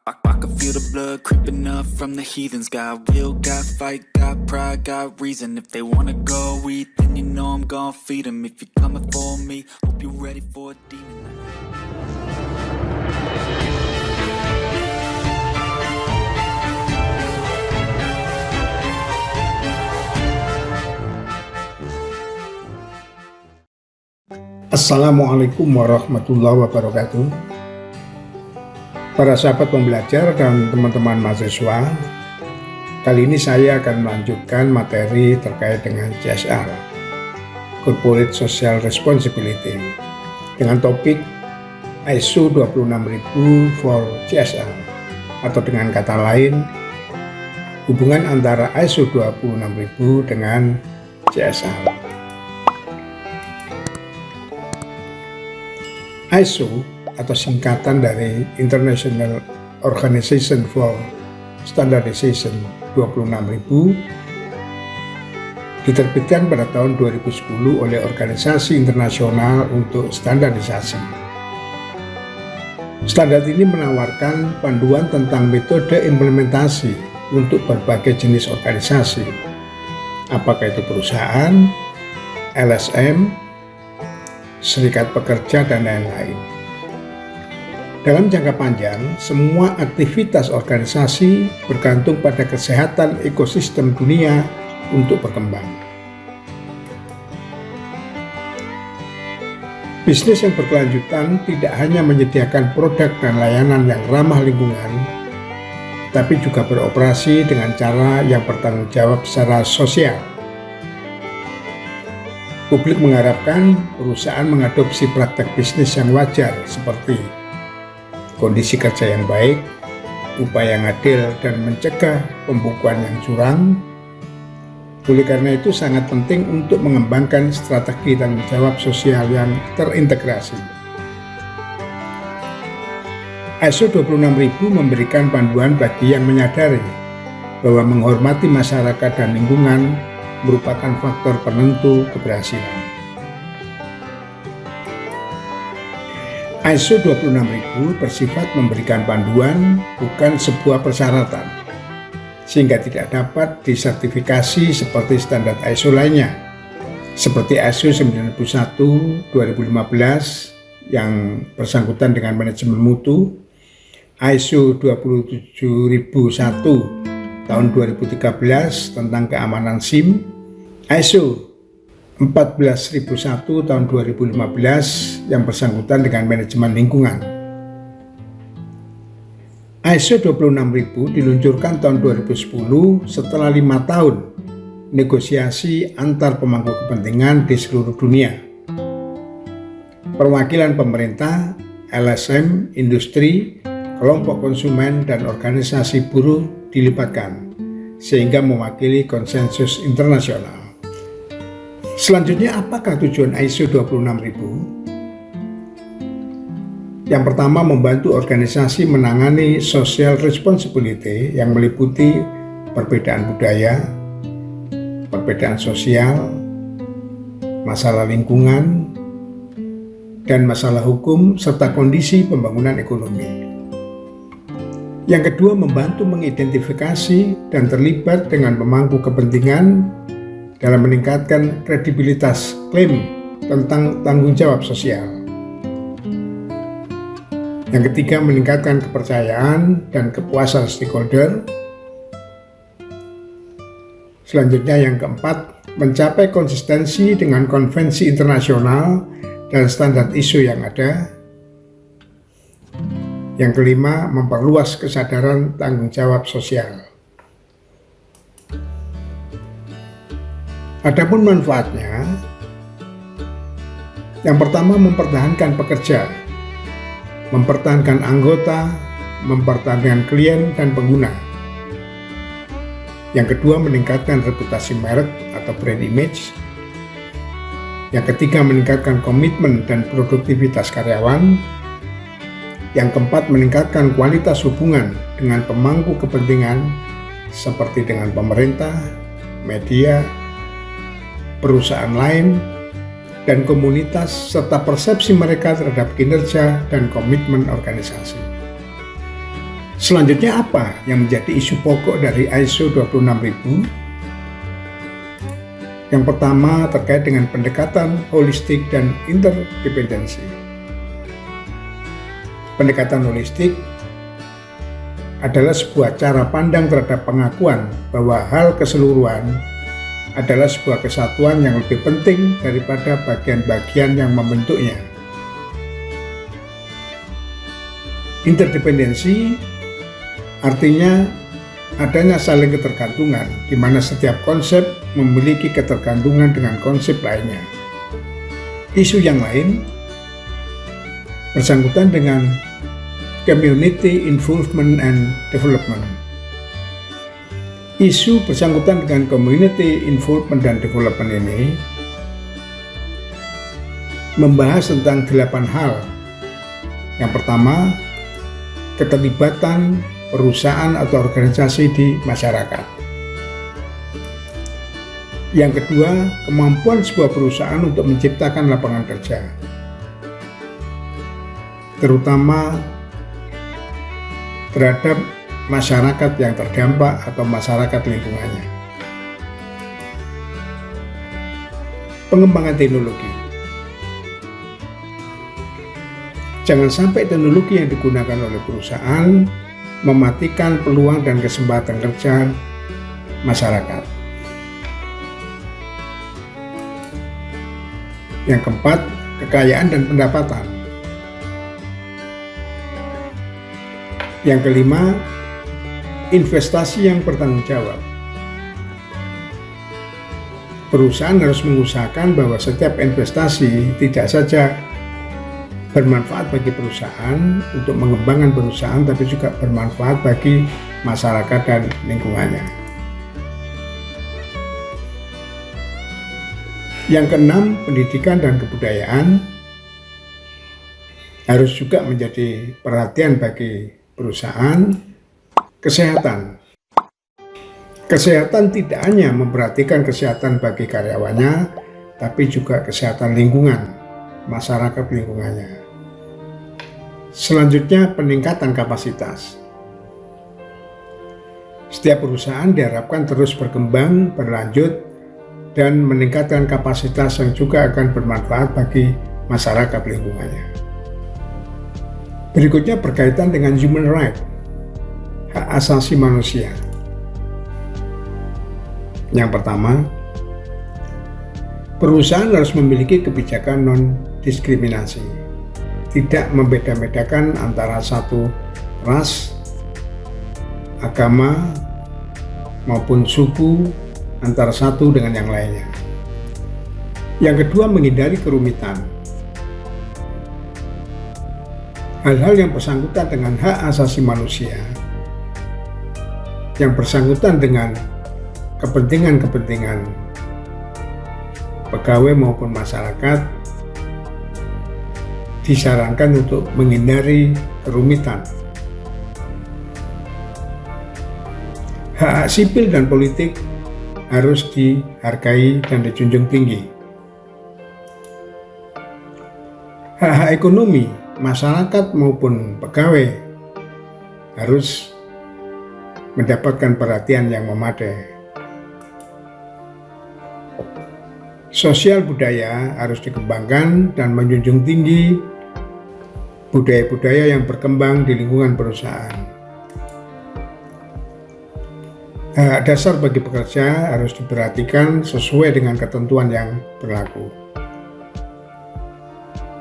I can feel the blood creeping up from the heathens. Got will, got fight, got pride, got reason. If they wanna go eat, then you know I'm gon' feed them. If you're coming for me, hope you're ready for a demon. Assalamualaikum warahmatullahi wabarakatuh. Para sahabat pembelajar dan teman-teman mahasiswa, kali ini saya akan melanjutkan materi terkait dengan CSR, Corporate Social Responsibility, dengan topik ISO 26000 for CSR, atau dengan kata lain, hubungan antara ISO 26000 dengan CSR. ISO atau singkatan dari International Organization for Standardization 26000 diterbitkan pada tahun 2010 oleh Organisasi Internasional untuk Standarisasi. Standar ini menawarkan panduan tentang metode implementasi untuk berbagai jenis organisasi, apakah itu perusahaan, LSM, serikat pekerja, dan lain-lain. Dalam jangka panjang, semua aktivitas organisasi bergantung pada kesehatan ekosistem dunia untuk berkembang. Bisnis yang berkelanjutan tidak hanya menyediakan produk dan layanan yang ramah lingkungan, tapi juga beroperasi dengan cara yang bertanggung jawab secara sosial. Publik mengharapkan perusahaan mengadopsi praktek bisnis yang wajar seperti kondisi kerja yang baik, upaya yang adil, dan mencegah pembukuan yang curang. Oleh karena itu sangat penting untuk mengembangkan strategi tanggung jawab sosial yang terintegrasi. ISO 26000 memberikan panduan bagi yang menyadari bahwa menghormati masyarakat dan lingkungan merupakan faktor penentu keberhasilan. ISO 26000 bersifat memberikan panduan, bukan sebuah persyaratan, sehingga tidak dapat disertifikasi seperti standar ISO lainnya, seperti ISO 91/2015 yang bersangkutan dengan manajemen mutu, ISO 27001 tahun 2013 tentang keamanan SIM, ISO 14001 tahun 2015 yang bersangkutan dengan manajemen lingkungan. ISO 26000 diluncurkan tahun 2010 setelah 5 tahun negosiasi antar pemangku kepentingan di seluruh dunia. Perwakilan pemerintah, LSM, industri, kelompok konsumen, dan organisasi buruh dilibatkan, sehingga mewakili konsensus internasional. Selanjutnya, apakah tujuan ISO 26000? Yang pertama, membantu organisasi menangani social responsibility yang meliputi perbedaan budaya, perbedaan sosial, masalah lingkungan, dan masalah hukum, serta kondisi pembangunan ekonomi. Yang kedua, membantu mengidentifikasi dan terlibat dengan pemangku kepentingan dalam meningkatkan kredibilitas klaim tentang tanggung jawab sosial. Yang ketiga, meningkatkan kepercayaan dan kepuasan stakeholder. Selanjutnya, yang keempat, mencapai konsistensi dengan konvensi internasional dan standar ISO yang ada. Yang kelima, memperluas kesadaran tanggung jawab sosial. Adapun manfaatnya, yang pertama, mempertahankan pekerja, mempertahankan anggota, mempertahankan klien dan pengguna. Yang kedua, meningkatkan reputasi merek atau brand image. Yang ketiga, meningkatkan komitmen dan produktivitas karyawan. Yang keempat, meningkatkan kualitas hubungan dengan pemangku kepentingan seperti dengan pemerintah, media, perusahaan lain, dan komunitas, serta persepsi mereka terhadap kinerja dan komitmen organisasi. Selanjutnya apa yang menjadi isu pokok dari ISO 26000? Yang pertama terkait dengan pendekatan holistik dan interdependensi. Pendekatan holistik adalah sebuah cara pandang terhadap pengakuan bahwa hal keseluruhan adalah sebuah kesatuan yang lebih penting daripada bagian-bagian yang membentuknya. Interdependensi artinya adanya saling ketergantungan, di mana setiap konsep memiliki ketergantungan dengan konsep lainnya. Isu yang lain bersangkutan dengan community involvement and development. Isu bersangkutan dengan community involvement dan development ini membahas tentang 8 hal. Yang pertama, keterlibatan perusahaan atau organisasi di masyarakat. Yang kedua, kemampuan sebuah perusahaan untuk menciptakan lapangan kerja, terutama terhadap masyarakat yang terdampak atau masyarakat lingkungannya. Pengembangan teknologi. Jangan sampai teknologi yang digunakan oleh perusahaan mematikan peluang dan kesempatan kerja masyarakat. Yang keempat, kekayaan dan pendapatan. Yang kelima, investasi yang bertanggung jawab. Perusahaan harus mengusahakan bahwa setiap investasi tidak saja bermanfaat bagi perusahaan untuk mengembangkan perusahaan, tapi juga bermanfaat bagi masyarakat dan lingkungannya. Yang keenam, pendidikan dan kebudayaan harus juga menjadi perhatian bagi perusahaan. Kesehatan. Kesehatan tidak hanya memperhatikan kesehatan bagi karyawannya, tapi juga kesehatan lingkungan, masyarakat lingkungannya. Selanjutnya, peningkatan kapasitas. Setiap perusahaan diharapkan terus berkembang, berlanjut, dan meningkatkan kapasitas yang juga akan bermanfaat bagi masyarakat lingkungannya. Berikutnya berkaitan dengan human right, hak asasi manusia. Yang pertama, perusahaan harus memiliki kebijakan non-diskriminasi, tidak membeda-bedakan antara satu ras, agama, maupun suku, antara satu dengan yang lainnya. Yang kedua, menghindari kerumitan. Hal-hal yang bersangkutan dengan hak asasi manusia, yang bersangkutan dengan kepentingan-kepentingan pegawai maupun masyarakat, disarankan untuk menghindari kerumitan. Hak sipil dan politik harus dihargai dan dijunjung tinggi. Hak ekonomi masyarakat maupun pegawai harus mendapatkan perhatian yang memadai. Sosial budaya harus dikembangkan dan menjunjung tinggi budaya-budaya yang berkembang di lingkungan perusahaan. Hak dasar bagi pekerja harus diperhatikan sesuai dengan ketentuan yang berlaku.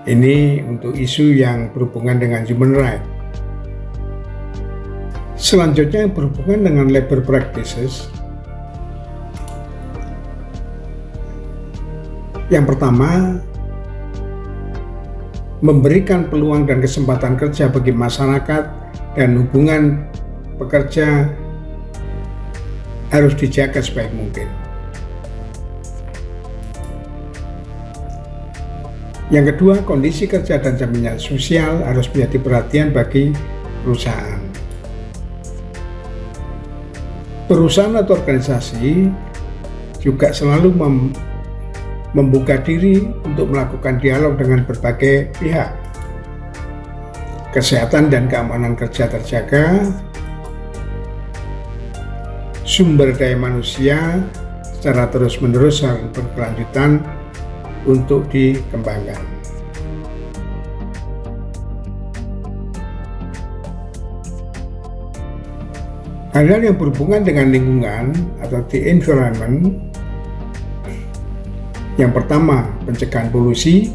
Ini untuk isu yang berhubungan dengan human right. Selanjutnya yang berhubungan dengan labor practices. Yang pertama, memberikan peluang dan kesempatan kerja bagi masyarakat dan hubungan pekerja harus dijaga sebaik mungkin. Yang kedua, kondisi kerja dan jaminan sosial harus menjadi perhatian bagi perusahaan. Perusahaan atau organisasi juga selalu membuka diri untuk melakukan dialog dengan berbagai pihak. Kesehatan dan keamanan kerja terjaga, sumber daya manusia secara terus-menerus dan berkelanjutan untuk dikembangkan. Hal-hal yang berhubungan dengan lingkungan atau the environment, yang pertama pencegahan polusi,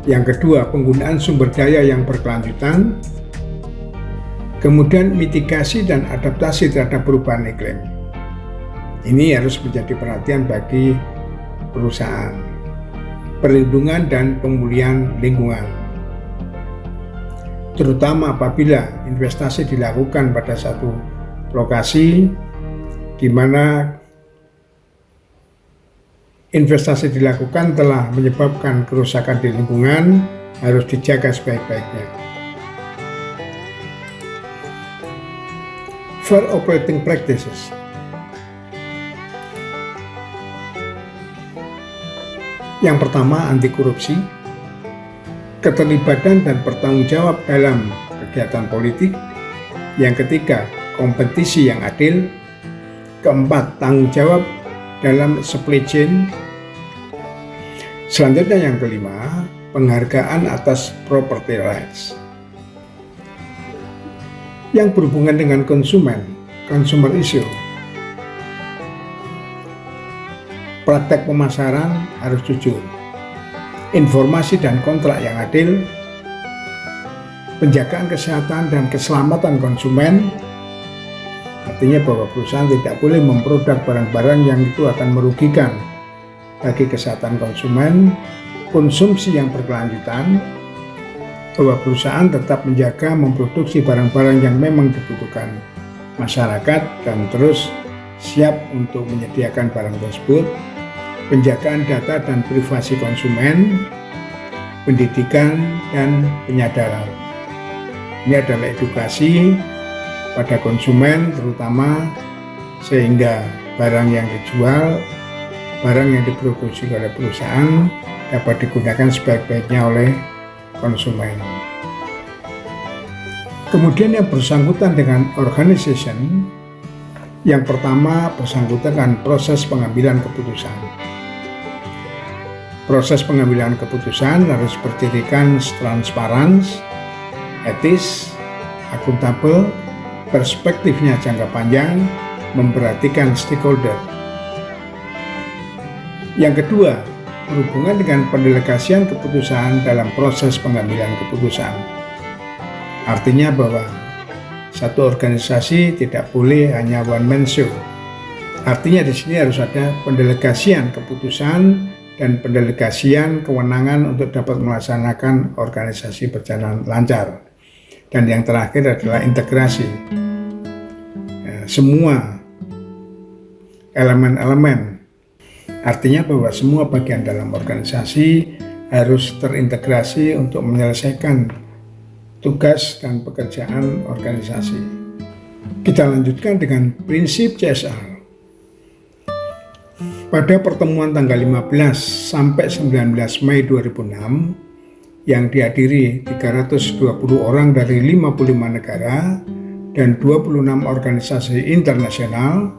yang kedua penggunaan sumber daya yang berkelanjutan, kemudian mitigasi dan adaptasi terhadap perubahan iklim. Ini harus menjadi perhatian bagi perusahaan. Perlindungan dan pemulihan lingkungan, terutama apabila investasi dilakukan pada satu lokasi di mana investasi dilakukan telah menyebabkan kerusakan di lingkungan, harus dijaga sebaik-baiknya. Fair operating practices. Yang pertama, anti korupsi, keterlibatan dan bertanggung jawab dalam kegiatan politik. Yang ketiga, kompetisi yang adil. Keempat, tanggung jawab dalam supply chain. Selanjutnya yang kelima, penghargaan atas property rights. Yang berhubungan dengan konsumen, consumer issue. Praktek pemasaran harus jujur, informasi dan kontrak yang adil, penjagaan kesehatan dan keselamatan konsumen, artinya bahwa perusahaan tidak boleh memproduk barang-barang yang itu akan merugikan bagi kesehatan konsumen, konsumsi yang berkelanjutan, bahwa perusahaan tetap menjaga memproduksi barang-barang yang memang dibutuhkan masyarakat dan terus siap untuk menyediakan barang tersebut, penjagaan data dan privasi konsumen, pendidikan dan penyadaran. Ini adalah edukasi pada konsumen terutama, sehingga barang yang dijual, barang yang diproduksi oleh perusahaan dapat digunakan sebaik-baiknya oleh konsumen. Kemudian yang bersangkutan dengan organization, yang pertama bersangkutan dengan proses pengambilan keputusan. Proses pengambilan keputusan harus berdirikan transparan, etis, akuntabel, perspektifnya jangka panjang, memperhatikan stakeholder. Yang kedua, berhubungan dengan pendelegasian keputusan dalam proses pengambilan keputusan. Artinya bahwa satu organisasi tidak boleh hanya one man show. Artinya di sini harus ada pendelegasian keputusan dan pendelegasian kewenangan untuk dapat melaksanakan organisasi berjalan lancar. Dan yang terakhir adalah integrasi. Semua elemen-elemen, artinya bahwa semua bagian dalam organisasi harus terintegrasi untuk menyelesaikan tugas dan pekerjaan organisasi. Kita lanjutkan dengan prinsip CSR. Pada pertemuan tanggal 15 sampai 19 Mei 2006 yang dihadiri 320 orang dari 55 negara dan 26 organisasi internasional,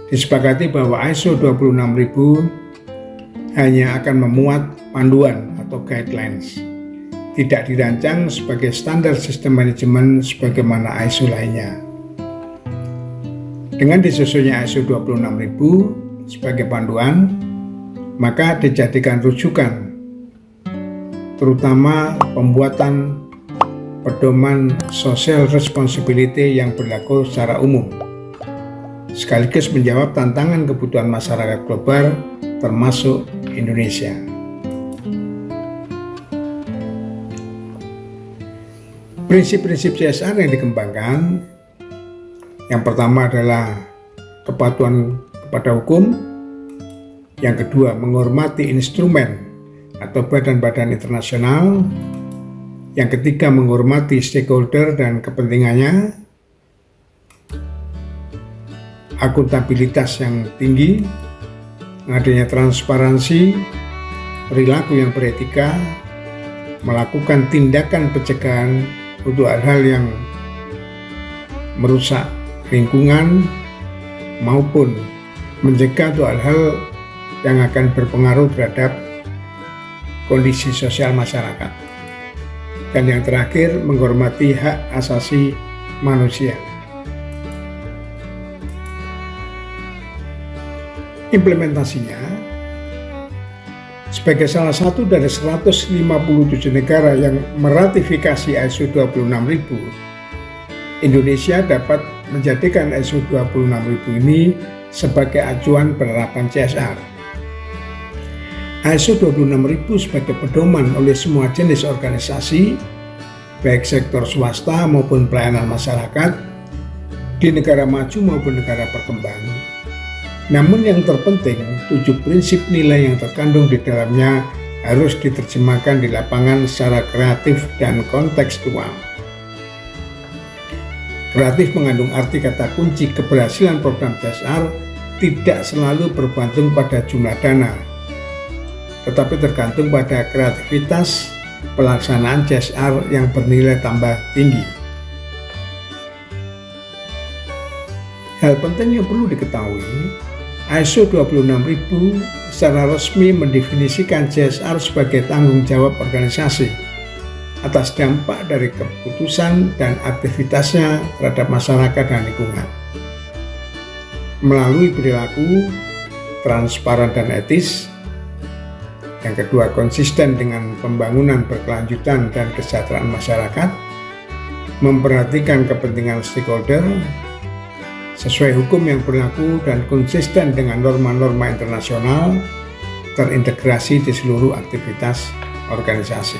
disepakati bahwa ISO 26000 hanya akan memuat panduan atau guidelines, tidak dirancang sebagai standar sistem manajemen sebagaimana ISO lainnya. Dengan disusunnya ISO 26000 sebagai panduan, maka dijadikan rujukan, terutama pembuatan pedoman social responsibility yang berlaku secara umum, sekaligus menjawab tantangan kebutuhan masyarakat global termasuk Indonesia. Prinsip-prinsip CSR yang dikembangkan, yang pertama adalah kepatuhan kepada hukum, yang kedua menghormati instrumen atau badan-badan internasional, yang ketiga menghormati stakeholder dan kepentingannya, akuntabilitas yang tinggi, adanya transparansi, perilaku yang beretika, melakukan tindakan pencegahan untuk hal-hal yang merusak lingkungan maupun mencegah hal-hal yang akan berpengaruh terhadap kondisi sosial masyarakat. Dan yang terakhir, menghormati hak asasi manusia. Implementasinya, sebagai salah satu dari 157 negara yang meratifikasi ISO 26000, Indonesia dapat menjadikan ISO 26000 ini sebagai acuan penerapan CSR. ISO 26000 sebagai pedoman oleh semua jenis organisasi, baik sektor swasta maupun pelayanan masyarakat, di negara maju maupun negara berkembang. Namun yang terpenting, 7 prinsip nilai yang terkandung di dalamnya harus diterjemahkan di lapangan secara kreatif dan kontekstual. Kreatif mengandung arti kata kunci keberhasilan program CSR tidak selalu bergantung pada jumlah dana, tetapi tergantung pada kreativitas pelaksanaan CSR yang bernilai tambah tinggi. Hal penting yang perlu diketahui, ISO 26000 secara resmi mendefinisikan CSR sebagai tanggung jawab organisasi atas dampak dari keputusan dan aktivitasnya terhadap masyarakat dan lingkungan. Melalui perilaku transparan dan etis, yang kedua konsisten dengan pembangunan berkelanjutan dan kesejahteraan masyarakat, memperhatikan kepentingan stakeholder, sesuai hukum yang berlaku dan konsisten dengan norma-norma internasional, terintegrasi di seluruh aktivitas organisasi.